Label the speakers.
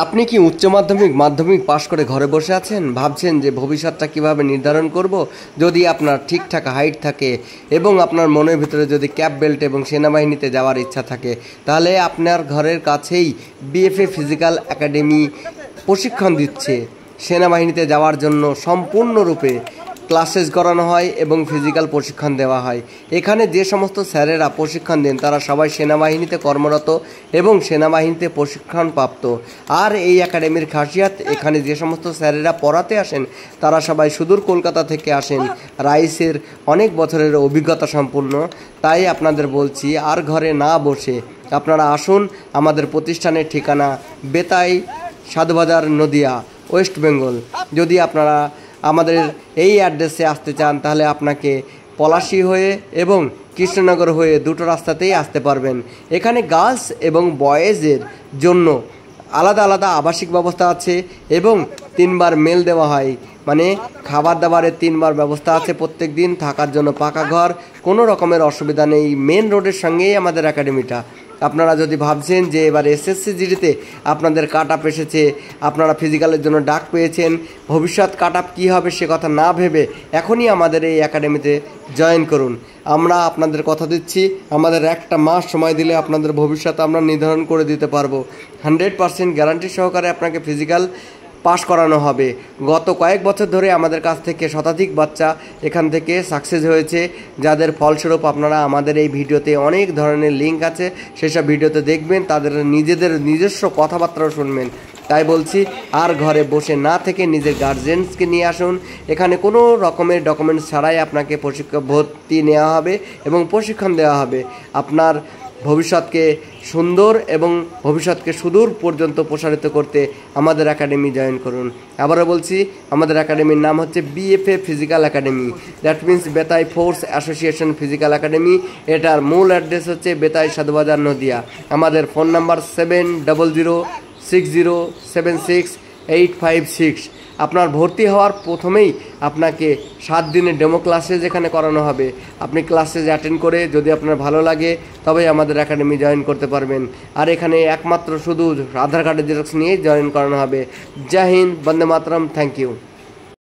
Speaker 1: আপনি কি উচ্চ মাধ্যমিক মাধ্যমিক পাশ করে ঘরে বসে আছেন, ভাবছেন যে ভবিষ্যৎটা কিভাবে নির্ধারণ করব? যদি আপনার ঠিকঠাক হাইট থাকে এবং আপনার মনের ভিতরে যদি ক্যাপ বেল্ট এবং সেনাবাহিনীতে যাওয়ার ইচ্ছা থাকে, তাহলে আপনার ঘরের কাছেই বিএফএ ফিজিক্যাল একাডেমি প্রশিক্ষণ দিচ্ছে। সেনাবাহিনীতে যাওয়ার জন্য সম্পূর্ণরূপে ক্লাসেস করানো হয় এবং ফিজিক্যাল প্রশিক্ষণ দেওয়া হয়। এখানে যে সমস্ত স্যারেরা প্রশিক্ষণ দেন তারা সবাই সেনাবাহিনীতে কর্মরত এবং সেনাবাহিনীতে প্রশিক্ষণপ্রাপ্ত। আর এই একাডেমির খাসিয়াত, এখানে যে সমস্ত স্যারেরা পড়াতে আসেন তারা সবাই সুদূর কলকাতা থেকে আসেন, রাইসের অনেক বছরের অভিজ্ঞতা সম্পূর্ণ। তাই আপনাদের বলছি, আর ঘরে না বসে আপনারা আসুন। আমাদের প্রতিষ্ঠানের ঠিকানা বেতাই, সাধুবাজার, নদিয়া, ওয়েস্ট বেঙ্গল। যদি আপনারা আমাদের এই অ্যাড্রেসে আসতে চান তাহলে আপনাকে পলাশী হয়ে এবং কৃষ্ণনগর হয়ে দুটো রাস্তাতেই আসতে পারবেন। এখানে গার্লস এবং বয়েজের জন্য আলাদা আলাদা আবাসিক ব্যবস্থা আছে এবং 3 বার মেল দেওয়া হয়, মানে খাবার দাবারের 3 বার ব্যবস্থা আছে। প্রত্যেক দিন থাকার জন্য পাকা ঘর, কোনো রকমের অসুবিধা নেই। মেন রোডের সঙ্গেই আমাদের একাডেমিটা। আপনারা যদি ভাবছেন যে এবার এসএসসি জিডিতে আপনাদের কাট আপ এসেছে, আপনারা ফিজিক্যালের জন্য ডাক পেয়েছেন, ভবিষ্যৎ কাট আপ কী হবে সে কথা না ভেবে এখনই আমাদের এই একাডেমিতে জয়েন করুন। আমরা আপনাদের কথা দিচ্ছি, আমাদের 1 মাস সময় দিলে আপনাদের ভবিষ্যৎ আমরা নির্ধারণ করে দিতে পারবো। 100% গ্যারান্টি সহকারে আপনাকে ফিজিক্যাল পাস করানো হবে। গত কয়েক বছর ধরে আমাদের কাছ থেকে শতাধিক বাচ্চা এখান থেকে সাকসেস হয়েছে, যাদের ফলস্বরূপ আপনারা আমাদের এই ভিডিওতে অনেক ধরনের লিঙ্ক আছে, সেসব ভিডিওতে দেখবেন, তাদের নিজস্ব কথাবার্তাও শুনবেন। তাই বলছি, আর ঘরে বসে না থেকে নিজের গার্জেন্সকে নিয়ে আসুন। এখানে কোনো রকমের ডকুমেন্টস ছাড়াই আপনাকে ভর্তি নেওয়া হবে এবং প্রশিক্ষণ দেওয়া হবে। আপনার ভবিষ্যৎকে সুন্দর এবং ভবিষ্যৎকে সুদূর পর্যন্ত প্রসারিত করতে আমাদের একাডেমি জয়েন করুন। আবারও বলছি, আমাদের একাডেমির নাম হচ্ছে BFA physical academy, that means Betai force association physical academy. এটার মূল অ্যাড্রেস হচ্ছে বেতাই, সাধুবাজার, নদিয়া। আমাদের ফোন নাম্বার 7006076856। আপনার ভর্তি হওয়ার প্রথমেই আপনাকে 7 দিনের ডেমো ক্লাসেস এখানে করানো হবে। আপনি ক্লাসেস অ্যাটেন্ড করে যদি আপনার ভালো লাগে তবেই আমাদের একাডেমি জয়েন করতে পারবেন। আর এখানে একমাত্র শুধু আধার কার্ডের জেরক্স নিয়েই জয়েন করানো হবে। জয় হিন্দ, বন্দে মাতরম, থ্যাংক ইউ।